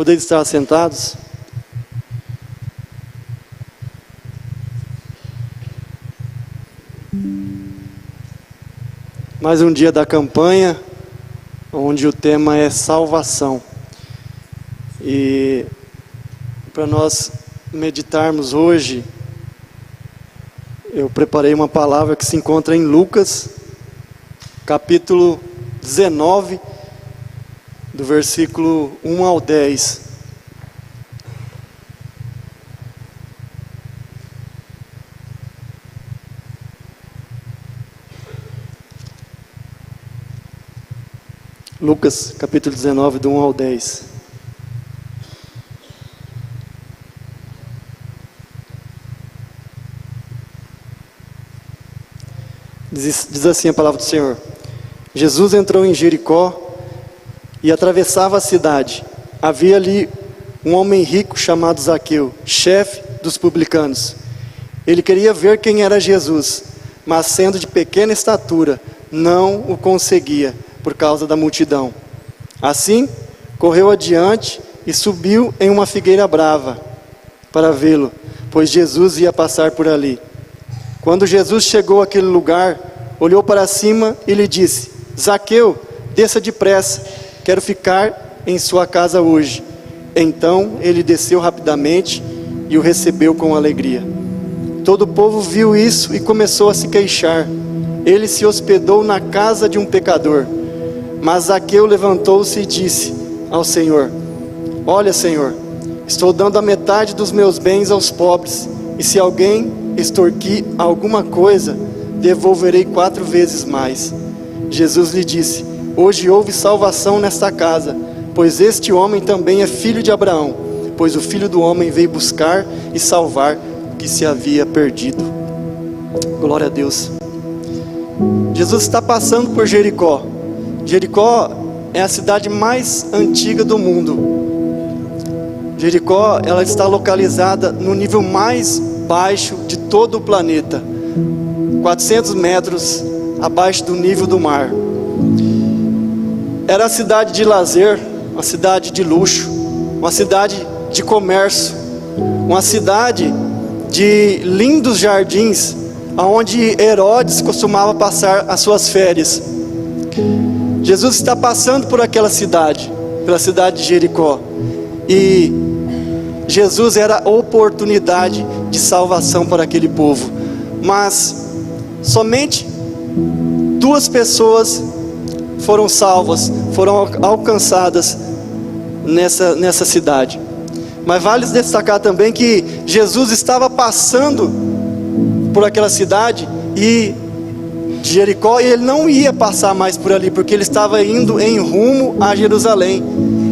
Podeis estar sentados. Mais um dia da campanha, onde o tema é salvação. E para nós meditarmos hoje, eu preparei uma palavra que se encontra em Lucas, capítulo 19, do versículo 1 ao 10. Lucas, capítulo 19, do 1 ao 10. Diz assim a palavra do Senhor: Jesus entrou em Jericó e atravessava a cidade. Havia ali um homem rico chamado Zaqueu, chefe dos publicanos. Ele queria ver quem era Jesus, mas sendo de pequena estatura, não o conseguia por causa da multidão. Assim, correu adiante e subiu em uma figueira brava para vê-lo, pois Jesus ia passar por ali. Quando Jesus chegou àquele lugar, olhou para cima e lhe disse: Zaqueu, desça depressa, quero ficar em sua casa hoje. Então ele desceu rapidamente e o recebeu com alegria. Todo o povo viu isso e começou a se queixar. Ele se hospedou na casa de um pecador. Mas Zaqueu levantou-se e disse ao Senhor: Olha, Senhor, estou dando a metade dos meus bens aos pobres, e se alguém extorquir alguma coisa, devolverei 4 vezes mais. Jesus lhe disse: Hoje houve salvação nesta casa, pois este homem também é filho de Abraão, pois o Filho do Homem veio buscar e salvar o que se havia perdido. Glória a Deus. Jesus está passando por Jericó. Jericó é a cidade mais antiga do mundo. Jericó, ela está localizada no nível mais baixo de todo o planeta, 400 metros abaixo do nível do mar. Era a cidade de lazer, uma cidade de luxo, uma cidade de comércio, uma cidade de lindos jardins, onde Herodes costumava passar as suas férias. Jesus está passando por aquela cidade, pela cidade de Jericó, e Jesus era a oportunidade de salvação para aquele povo. Mas somente 2 pessoas foram salvas, foram alcançadas nessa cidade. Mas vale destacar também que Jesus estava passando por aquela cidade e de Jericó, e ele não ia passar mais por ali, porque ele estava indo em rumo a Jerusalém.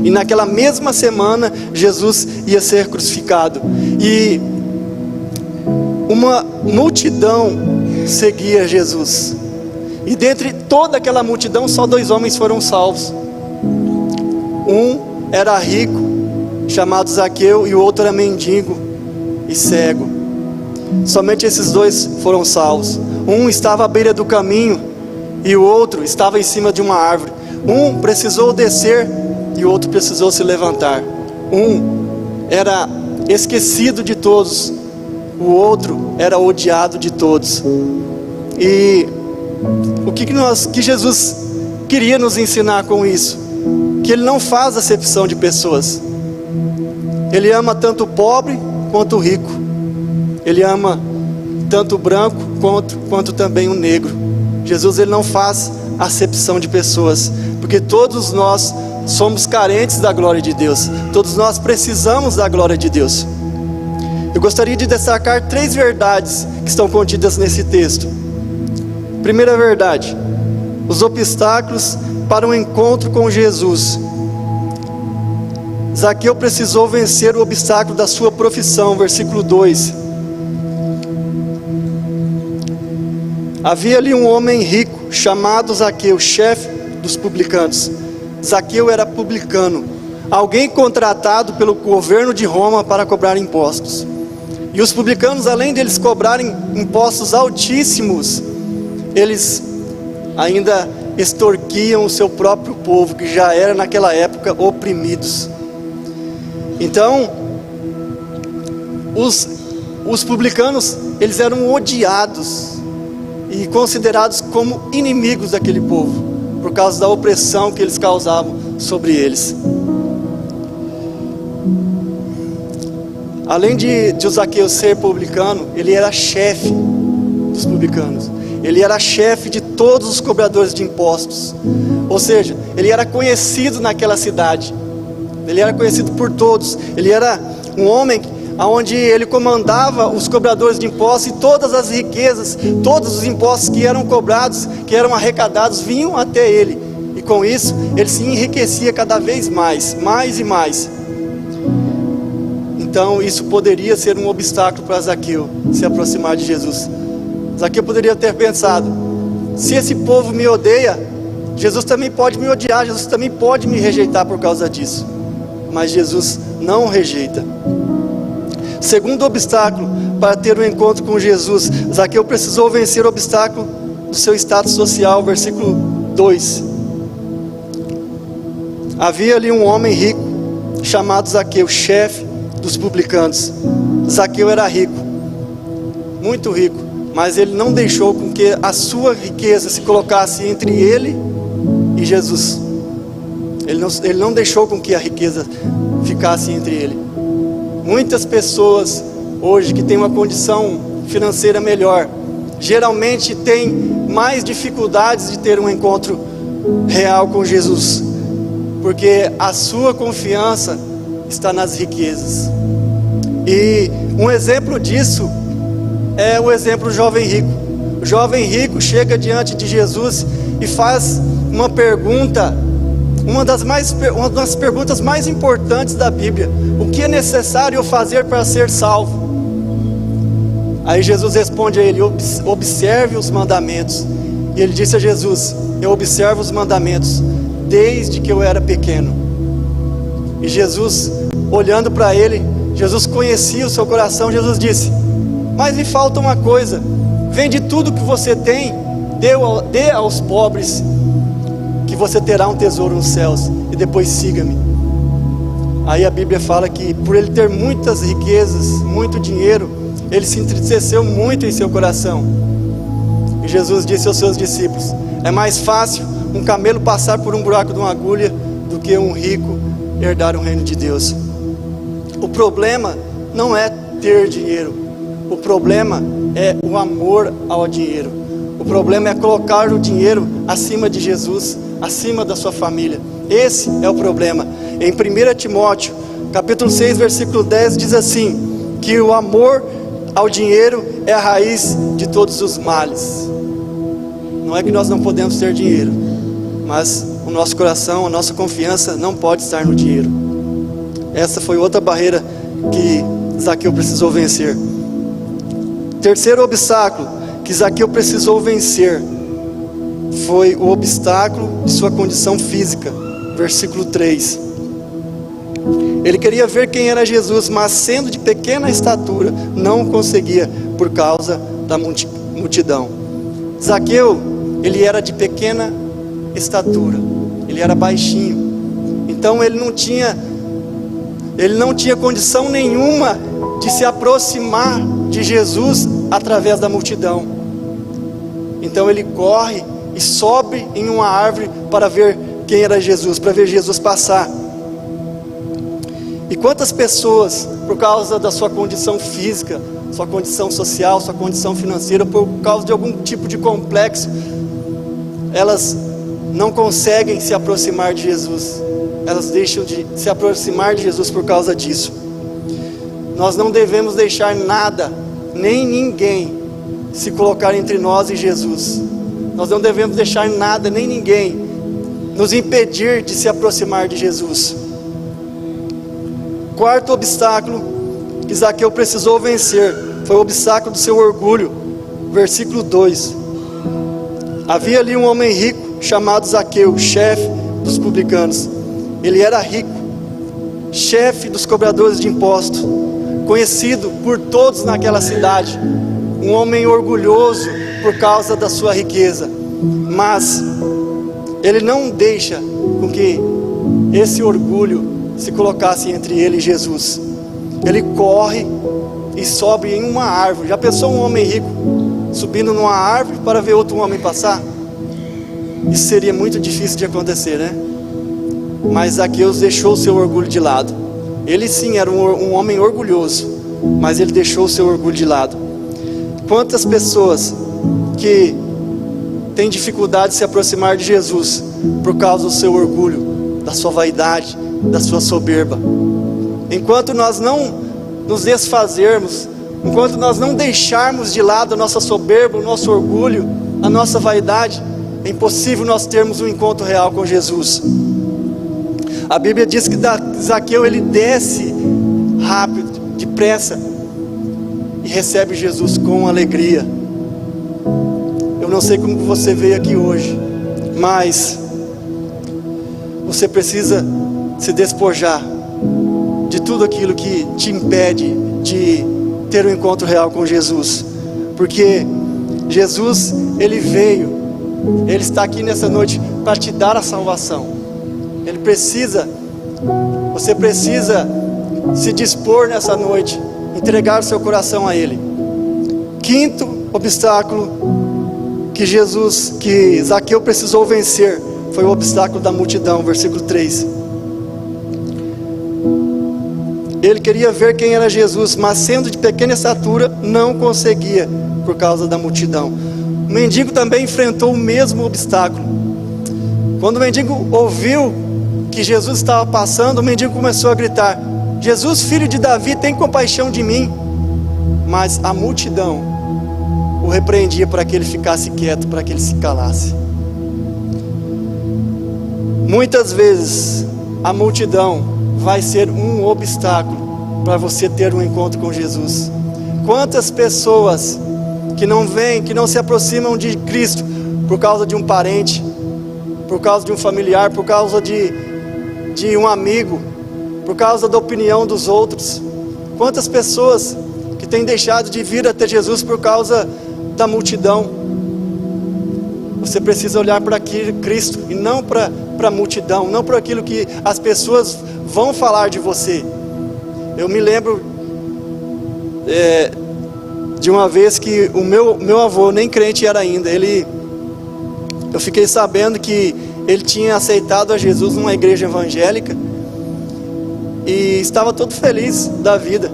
E naquela mesma semana Jesus ia ser crucificado, e uma multidão seguia Jesus. E dentre toda aquela multidão, só 2 homens foram salvos. Um era rico, chamado Zaqueu, e o outro era mendigo e cego. Somente esses 2 foram salvos. Um estava à beira do caminho e o outro estava em cima de uma árvore. Um precisou descer e o outro precisou se levantar. Um era esquecido de todos, o outro era odiado de todos. E o que Jesus queria nos ensinar com isso? Que Ele não faz acepção de pessoas. Ele ama tanto o pobre quanto o rico. Ele ama tanto o branco quanto também o negro. Jesus, Ele não faz acepção de pessoas, porque todos nós somos carentes da glória de Deus. Todos nós precisamos da glória de Deus. Eu gostaria de destacar 3 verdades que estão contidas nesse texto. Primeira verdade: os obstáculos para um encontro com Jesus. Zaqueu precisou vencer o obstáculo da sua profissão, versículo 2. Havia ali um homem rico, chamado Zaqueu, chefe dos publicanos. Zaqueu era publicano, alguém contratado pelo governo de Roma para cobrar impostos. E os publicanos, além deles cobrarem impostos altíssimos, eles ainda extorquiam o seu próprio povo, que já era naquela época oprimidos. Então, os publicanos, eles eram odiados e considerados como inimigos daquele povo, por causa da opressão que eles causavam sobre eles. Além de o Zaqueu ser publicano, ele era chefe dos publicanos. Ele era chefe de todos os cobradores de impostos. Ou seja, ele era conhecido naquela cidade. Ele era conhecido por todos. Ele era um homem onde ele comandava os cobradores de impostos, e todas as riquezas, todos os impostos que eram cobrados, que eram arrecadados, vinham até ele. E com isso, ele se enriquecia cada vez mais e mais. Então isso poderia ser um obstáculo para Zaqueu se aproximar de Jesus. Zaqueu poderia ter pensado: se esse povo me odeia, Jesus também pode me odiar, Jesus também pode me rejeitar por causa disso. Mas Jesus não o rejeita. Segundo obstáculo para ter um encontro com Jesus, Zaqueu precisou vencer o obstáculo do seu status social. Versículo 2. Havia ali um homem rico, chamado Zaqueu, chefe dos publicanos. Zaqueu era rico, muito rico, mas ele não deixou com que a sua riqueza se colocasse entre ele e Jesus. Ele não deixou com que a riqueza ficasse entre ele. Muitas pessoas hoje que têm uma condição financeira melhor, geralmente têm mais dificuldades de ter um encontro real com Jesus, porque a sua confiança está nas riquezas. E um exemplo disso é o exemplo do jovem rico. O jovem rico chega diante de Jesus e faz uma pergunta, uma das perguntas mais importantes da Bíblia: o que é necessário eu fazer para ser salvo? Aí Jesus responde a ele: observe os mandamentos. E ele disse a Jesus: eu observo os mandamentos desde que eu era pequeno. E Jesus, olhando para ele, Jesus conhecia o seu coração. Jesus disse: mas me falta uma coisa, vende tudo que você tem, dê aos pobres, que você terá um tesouro nos céus, e depois siga-me. Aí a Bíblia fala que por ele ter muitas riquezas, muito dinheiro, ele se entristeceu muito em seu coração. E Jesus disse aos seus discípulos: é mais fácil um camelo passar por um buraco de uma agulha do que um rico herdar o reino de Deus. O problema não é ter dinheiro, o problema é o amor ao dinheiro. O problema é colocar o dinheiro acima de Jesus, acima da sua família. Esse é o problema. Em 1 Timóteo, capítulo 6, versículo 10, diz assim: que o amor ao dinheiro é a raiz de todos os males. Não é que nós não podemos ter dinheiro, mas o nosso coração, a nossa confiança não pode estar no dinheiro. Essa foi outra barreira que Zaqueu precisou vencer. Terceiro obstáculo que Zaqueu precisou vencer foi o obstáculo de sua condição física. Versículo 3. Ele queria ver quem era Jesus, mas sendo de pequena estatura, não conseguia por causa da multidão. Zaqueu, ele era de pequena estatura, ele era baixinho, então ele não tinha condição nenhuma de se aproximar de Jesus através da multidão. Então ele corre e sobe em uma árvore para ver quem era Jesus, para ver Jesus passar. E quantas pessoas, por causa da sua condição física, sua condição social, sua condição financeira, por causa de algum tipo de complexo, elas não conseguem se aproximar de Jesus. Elas deixam de se aproximar de Jesus por causa disso. Nós não devemos deixar nada, nem ninguém, se colocar entre nós e Jesus. Nós não devemos deixar nada, nem ninguém, nos impedir de se aproximar de Jesus. Quarto obstáculo que Zaqueu precisou vencer foi o obstáculo do seu orgulho. Versículo 2. Havia ali um homem rico chamado Zaqueu, chefe dos publicanos. Ele era rico, chefe dos cobradores de impostos, conhecido por todos naquela cidade, um homem orgulhoso por causa da sua riqueza. Mas ele não deixa com que esse orgulho se colocasse entre ele e Jesus. Ele corre e sobe em uma árvore. Já pensou um homem rico subindo numa árvore para ver outro homem passar? Isso seria muito difícil de acontecer, né? Mas Zaqueu deixou o seu orgulho de lado. Ele sim era um homem orgulhoso, mas ele deixou o seu orgulho de lado. Quantas pessoas que têm dificuldade de se aproximar de Jesus por causa do seu orgulho, da sua vaidade, da sua soberba. Enquanto nós não nos desfazermos, enquanto nós não deixarmos de lado a nossa soberba, o nosso orgulho, a nossa vaidade, é impossível nós termos um encontro real com Jesus. A Bíblia diz que Zaqueu, ele desce rápido, depressa, e recebe Jesus com alegria. Eu não sei como você veio aqui hoje, mas você precisa se despojar de tudo aquilo que te impede de ter um encontro real com Jesus, porque Jesus, ele veio, ele está aqui nessa noite para te dar a salvação. Você precisa se dispor nessa noite, entregar o seu coração a Ele. Quinto obstáculo que Zaqueu precisou vencer, foi o obstáculo da multidão, versículo 3. Ele queria ver quem era Jesus, mas sendo de pequena estatura, não conseguia por causa da multidão. O mendigo também enfrentou o mesmo obstáculo. Quando o mendigo ouviu que Jesus estava passando, o mendigo começou a gritar: Jesus, filho de Davi, tem compaixão de mim. Mas a multidão o repreendia para que ele ficasse quieto, para que ele se calasse. Muitas vezes a multidão vai ser um obstáculo para você ter um encontro com Jesus. Quantas pessoas que não vêm, que não se aproximam de Cristo por causa de um parente, por causa de um familiar, por causa de um amigo, por causa da opinião dos outros. Quantas pessoas que têm deixado de vir até Jesus por causa da multidão. Você precisa olhar para Cristo e não para a multidão, não para aquilo que as pessoas vão falar de você. Eu me lembro de uma vez que o meu avô, nem crente era ainda, eu fiquei sabendo que ele tinha aceitado a Jesus numa igreja evangélica e estava todo feliz da vida.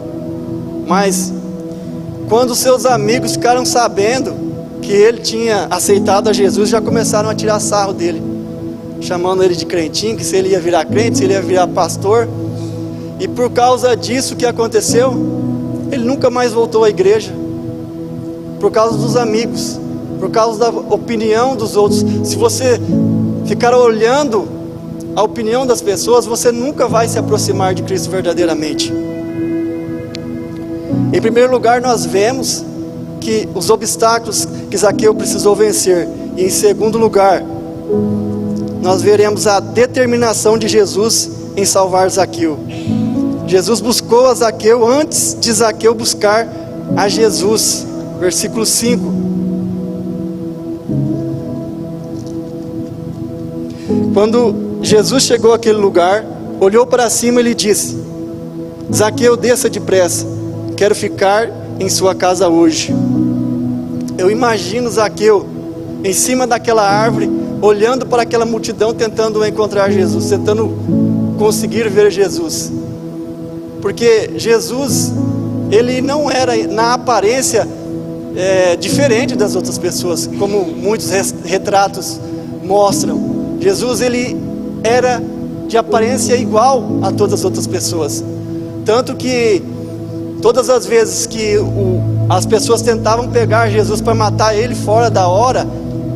Mas quando seus amigos ficaram sabendo que ele tinha aceitado a Jesus, já começaram a tirar sarro dele, chamando ele de crentinho, que se ele ia virar crente, se ele ia virar pastor. E por causa disso que aconteceu, ele nunca mais voltou à igreja, por causa dos amigos, por causa da opinião dos outros. Se você ficar olhando a opinião das pessoas, você nunca vai se aproximar de Cristo verdadeiramente. Em primeiro lugar, nós vemos que os obstáculos que Zaqueu precisou vencer. E em segundo lugar, nós veremos a determinação de Jesus em salvar Zaqueu. Jesus buscou a Zaqueu antes de Zaqueu buscar a Jesus. Versículo 5. Quando Jesus chegou àquele lugar, olhou para cima e lhe disse: Zaqueu, desça depressa, quero ficar em sua casa hoje. Eu imagino Zaqueu em cima daquela árvore, olhando para aquela multidão, tentando encontrar Jesus, tentando conseguir ver Jesus. Porque Jesus, ele não era na aparência diferente das outras pessoas, como muitos retratos mostram. Jesus, ele era de aparência igual a todas as outras pessoas. Tanto que todas as vezes que as pessoas tentavam pegar Jesus para matar ele fora da hora,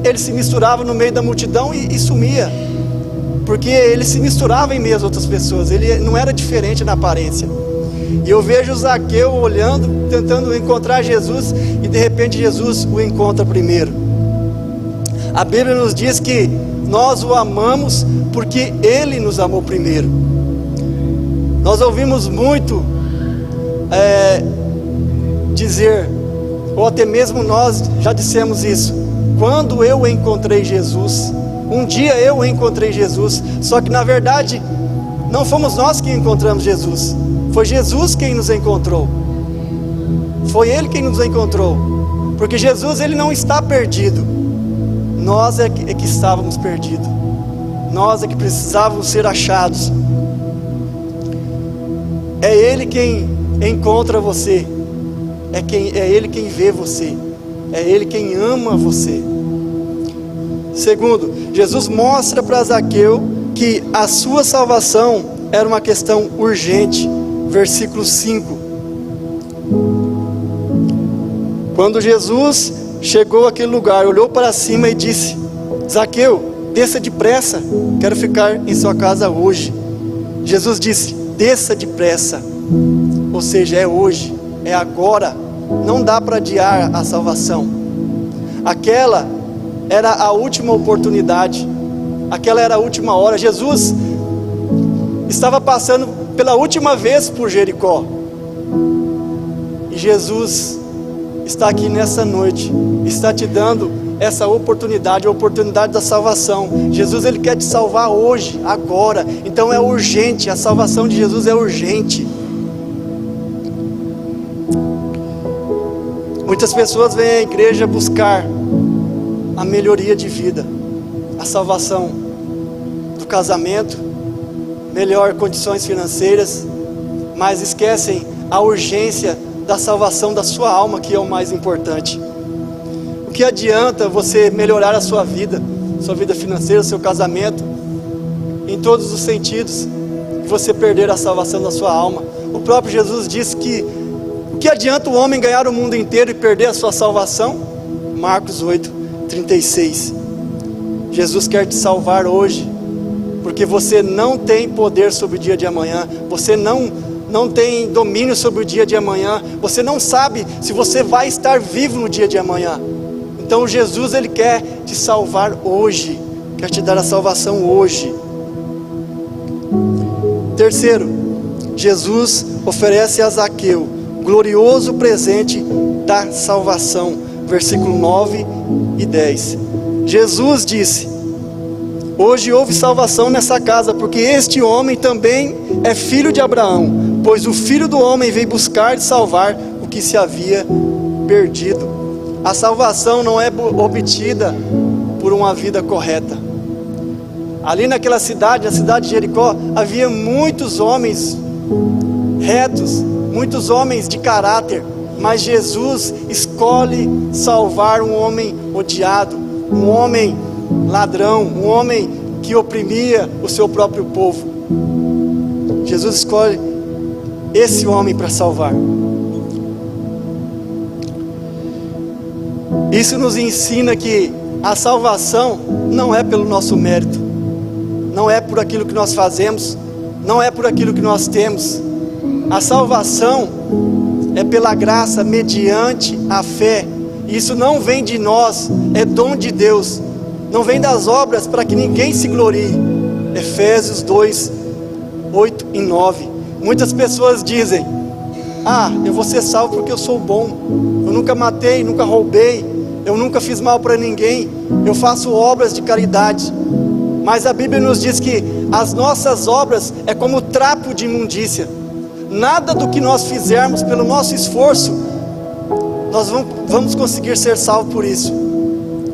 ele se misturava no meio da multidão e sumia. Porque ele se misturava em meio às outras pessoas, ele não era diferente na aparência. E eu vejo Zaqueu olhando, tentando encontrar Jesus, e de repente Jesus o encontra primeiro. A Bíblia nos diz que nós o amamos porque Ele nos amou primeiro. Nós ouvimos muito dizer, ou até mesmo nós já dissemos isso: quando eu encontrei Jesus, um dia eu encontrei Jesus. Só que na verdade Não fomos nós que encontramos Jesus, foi Jesus quem nos encontrou. Foi Ele quem nos encontrou, porque Jesus, Ele não está perdido. Nós é que estávamos perdidos. Nós é que precisávamos ser achados. É Ele quem encontra você. É Ele quem vê você. É Ele quem ama você. Segundo, Jesus mostra para Zaqueu que a sua salvação era uma questão urgente. Versículo 5. Quando Jesus chegou àquele lugar, olhou para cima e disse: Zaqueu, desça depressa, quero ficar em sua casa hoje. Jesus disse: desça depressa, ou seja, é hoje, é agora, não dá para adiar a salvação. Aquela era a última oportunidade, aquela era a última hora. Jesus estava passando pela última vez por Jericó, e Jesus está aqui nessa noite, está te dando essa oportunidade, a oportunidade da salvação. Jesus, Ele quer te salvar hoje, agora. Então é urgente, a salvação de Jesus é urgente. Muitas pessoas vêm à igreja buscar a melhoria de vida, a salvação do casamento, melhor condições financeiras, mas esquecem a urgência da salvação da sua alma, que é o mais importante. O que adianta você melhorar a sua vida financeira, seu casamento, em todos os sentidos, e você perder a salvação da sua alma? O próprio Jesus disse que o que adianta o homem ganhar o mundo inteiro e perder a sua salvação? Marcos 8:36. Jesus quer te salvar hoje, porque você não tem poder sobre o dia de amanhã, você não tem domínio sobre o dia de amanhã, você não sabe se você vai estar vivo no dia de amanhã. Então Jesus, Ele quer te salvar hoje, quer te dar a salvação hoje. Terceiro, Jesus oferece a Zaqueu glorioso presente da salvação, versículo 9 e 10. Jesus disse: hoje houve salvação nessa casa, porque este homem também é filho de Abraão, pois o Filho do Homem veio buscar e salvar o que se havia perdido. A salvação não é obtida por uma vida correta. Ali naquela cidade, a cidade de Jericó, havia muitos homens retos, muitos homens de caráter, mas Jesus escolhe salvar um homem odiado, um homem ladrão, um homem que oprimia o seu próprio povo. Jesus escolhe esse homem para salvar. Isso nos ensina que a salvação não é pelo nosso mérito, não é por aquilo que nós fazemos, não é por aquilo que nós temos. A salvação é pela graça, mediante a fé. Isso não vem de nós, é dom de Deus. Não vem das obras para que ninguém se glorie. Efésios 2, 8 e 9. Muitas pessoas dizem: eu vou ser salvo porque eu sou bom, eu nunca matei, nunca roubei, eu nunca fiz mal para ninguém, eu faço obras de caridade. Mas a Bíblia nos diz que as nossas obras é como trapo de imundícia. Nada do que nós fizermos pelo nosso esforço, nós vamos conseguir ser salvos por isso.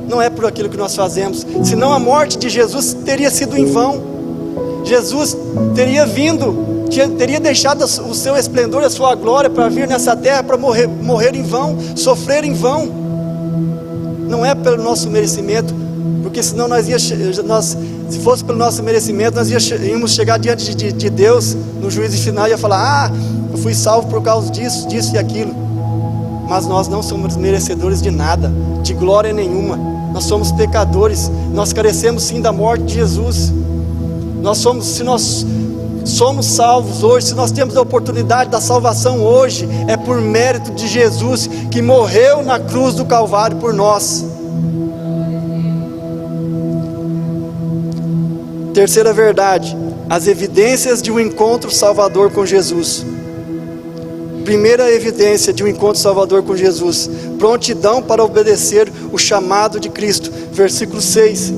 Não é por aquilo que nós fazemos, senão a morte de Jesus teria sido em vão. Jesus teria vindo, teria deixado o seu esplendor, a sua glória para vir nessa terra, para morrer em vão, sofrer em vão. Não é pelo nosso merecimento, porque senão se fosse pelo nosso merecimento, nós íamos chegar diante de Deus no juízo final e ia falar: eu fui salvo por causa disso, disso e aquilo. Mas nós não somos merecedores de nada, de glória nenhuma. Nós somos pecadores, nós carecemos sim da morte de Jesus. Se nós somos salvos hoje, se nós temos a oportunidade da salvação hoje, é por mérito de Jesus, que morreu na cruz do Calvário por nós. Terceira verdade: as evidências de um encontro salvador com Jesus. Primeira evidência de um encontro salvador com Jesus: prontidão para obedecer o chamado de Cristo. Versículo 6.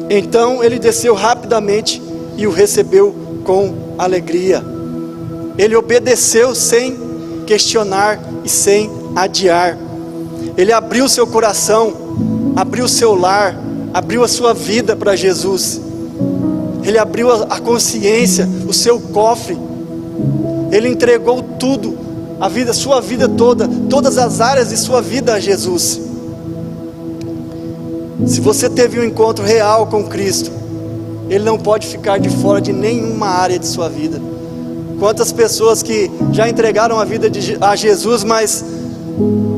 Então ele desceu rapidamente e o recebeu com alegria. Ele obedeceu sem questionar e sem adiar. Ele abriu seu coração, abriu seu lar, abriu a sua vida para Jesus. Ele abriu a consciência, o seu cofre. Ele entregou tudo, a vida, sua vida toda, todas as áreas de sua vida a Jesus. Se você teve um encontro real com Cristo, Ele não pode ficar de fora de nenhuma área de sua vida. Quantas pessoas que já entregaram a vida a Jesus, mas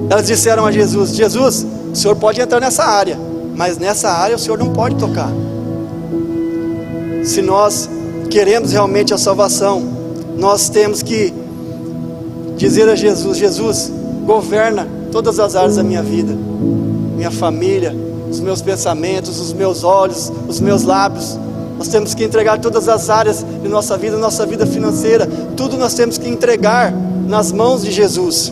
elas disseram a Jesus: Jesus, o Senhor pode entrar nessa área, mas nessa área o Senhor não pode tocar. Se nós queremos realmente a salvação, nós temos que dizer a Jesus: Jesus, governa todas as áreas da minha vida, minha família, os meus pensamentos, os meus olhos, os meus lábios. Nós temos que entregar todas as áreas de nossa vida financeira, tudo nós temos que entregar nas mãos de Jesus.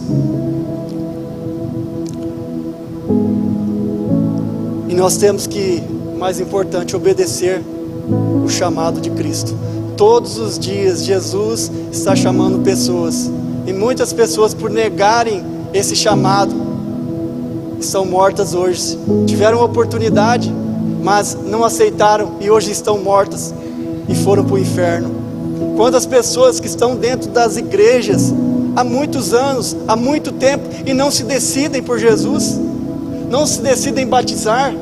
E nós temos que, mais importante, obedecer o chamado de Cristo. Todos os dias Jesus está chamando pessoas, e muitas pessoas, por negarem esse chamado, estão mortas hoje. Tiveram oportunidade, mas não aceitaram e hoje estão mortas e foram para o inferno. Quantas pessoas que estão dentro das igrejas há muitos anos, há muito tempo, e não se decidem por Jesus, não se decidem batizar,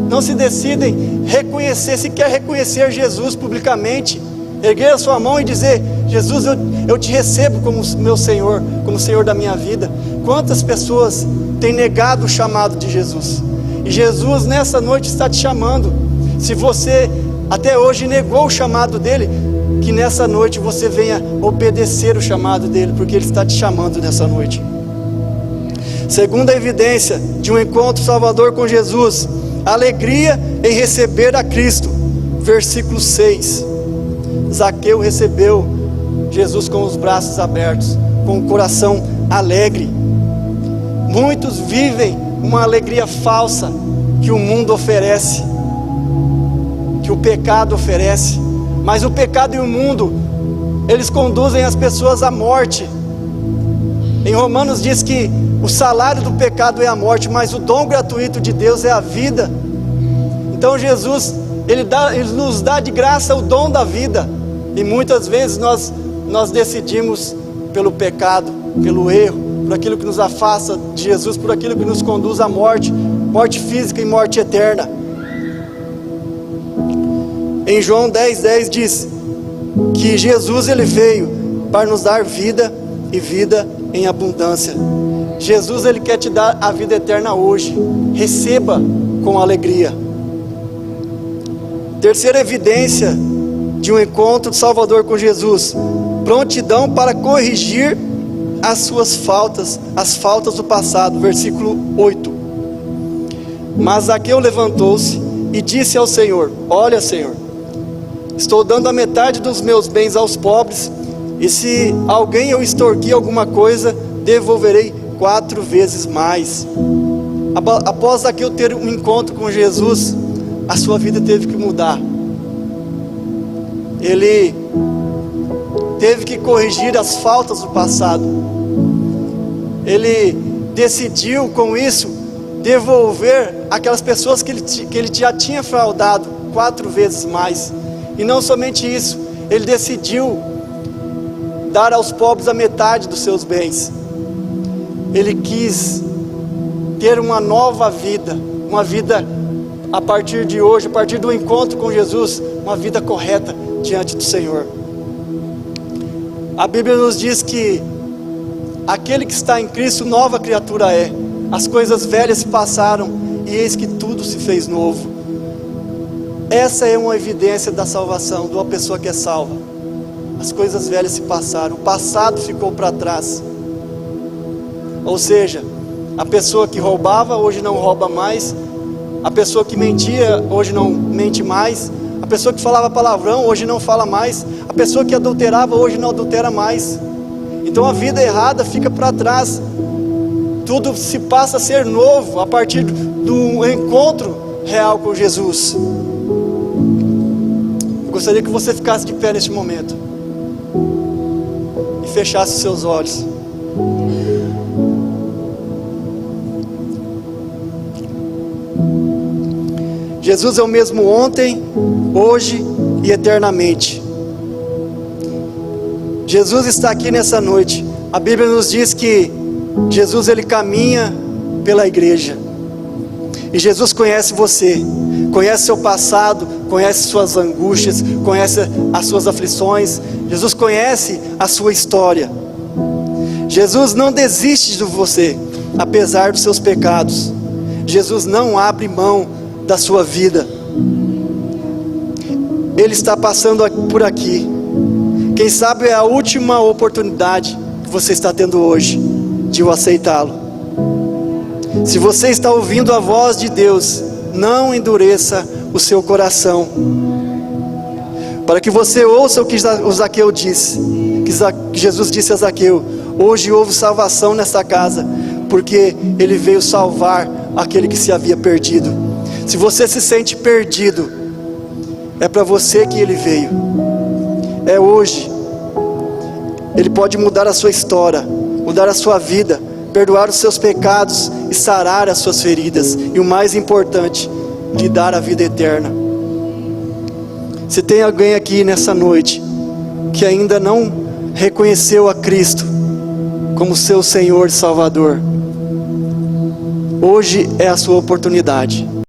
não se decidem reconhecer, sequer reconhecer Jesus publicamente, erguer a sua mão e dizer: Jesus, eu te recebo como meu Senhor, como Senhor da minha vida. Quantas pessoas têm negado o chamado de Jesus? E Jesus nessa noite está te chamando. Se você até hoje negou o chamado dele, que nessa noite você venha obedecer o chamado dele, porque ele está te chamando nessa noite. Segunda evidência de um encontro salvador com Jesus: alegria em receber a Cristo. Versículo 6. Zaqueu recebeu Jesus com os braços abertos, com o coração alegre. Muitos vivem uma alegria falsa que o mundo oferece, que o pecado oferece. Mas o pecado e o mundo, eles conduzem as pessoas à morte. Em Romanos diz que o salário do pecado é a morte, mas o dom gratuito de Deus é a vida. Então Jesus, Ele nos dá de graça o dom da vida. E muitas vezes nós decidimos pelo pecado, pelo erro, por aquilo que nos afasta de Jesus, por aquilo que nos conduz à morte, morte física e morte eterna. Em João 10:10 diz que Jesus ele veio para nos dar vida e vida em abundância. Jesus ele quer te dar a vida eterna hoje. Receba com alegria. Terceira evidência de um encontro do Salvador com Jesus: prontidão para corrigir as suas faltas, as faltas do passado. Versículo 8. Mas Zaqueu levantou-se e disse ao Senhor: olha, Senhor, estou dando a metade dos meus bens aos pobres, e se alguém eu extorquir alguma coisa, devolverei 4 vezes mais. Após Zaqueu ter um encontro com Jesus, a sua vida teve que mudar. Ele teve que corrigir as faltas do passado. Ele decidiu com isso devolver aquelas pessoas que ele já tinha fraudado 4 vezes mais. E não somente isso, ele decidiu dar aos pobres a metade dos seus bens. Ele quis ter uma nova vida, uma vida a partir de hoje, a partir do encontro com Jesus, uma vida correta diante do Senhor. A Bíblia nos diz que aquele que está em Cristo, nova criatura é. As coisas velhas se passaram e eis que tudo se fez novo. Essa é uma evidência da salvação, de uma pessoa que é salva. As coisas velhas se passaram, o passado ficou para trás. Ou seja, a pessoa que roubava hoje não rouba mais, a pessoa que mentia hoje não mente mais, a pessoa que falava palavrão hoje não fala mais, a pessoa que adulterava hoje não adultera mais. Então a vida errada fica para trás. Tudo se passa a ser novo a partir do encontro real com Jesus. gostaria que você ficasse de pé neste momento e fechasse os seus olhos. Jesus é o mesmo ontem, hoje e eternamente. Jesus está aqui nessa noite. A Bíblia nos diz que Jesus, ele caminha pela igreja. E Jesus conhece você, conhece seu passado, conhece suas angústias, conhece as suas aflições. Jesus conhece a sua história. Jesus não desiste de você, apesar dos seus pecados. Jesus não abre mão da sua vida. Ele está passando por aqui. Quem sabe é a última oportunidade que você está tendo hoje de o aceitá-lo. Se você está ouvindo a voz de Deus, não endureça o seu coração, para que você ouça o que o Zaqueu disse, que Jesus disse a Zaqueu: hoje houve salvação nesta casa, porque ele veio salvar aquele que se havia perdido. Se você se sente perdido, é para você que ele veio. É hoje. Ele pode mudar a sua história, mudar a sua vida, perdoar os seus pecados e sarar as suas feridas. E o mais importante, lhe dar a vida eterna. Se tem alguém aqui nessa noite que ainda não reconheceu a Cristo como seu Senhor e Salvador, hoje é a sua oportunidade.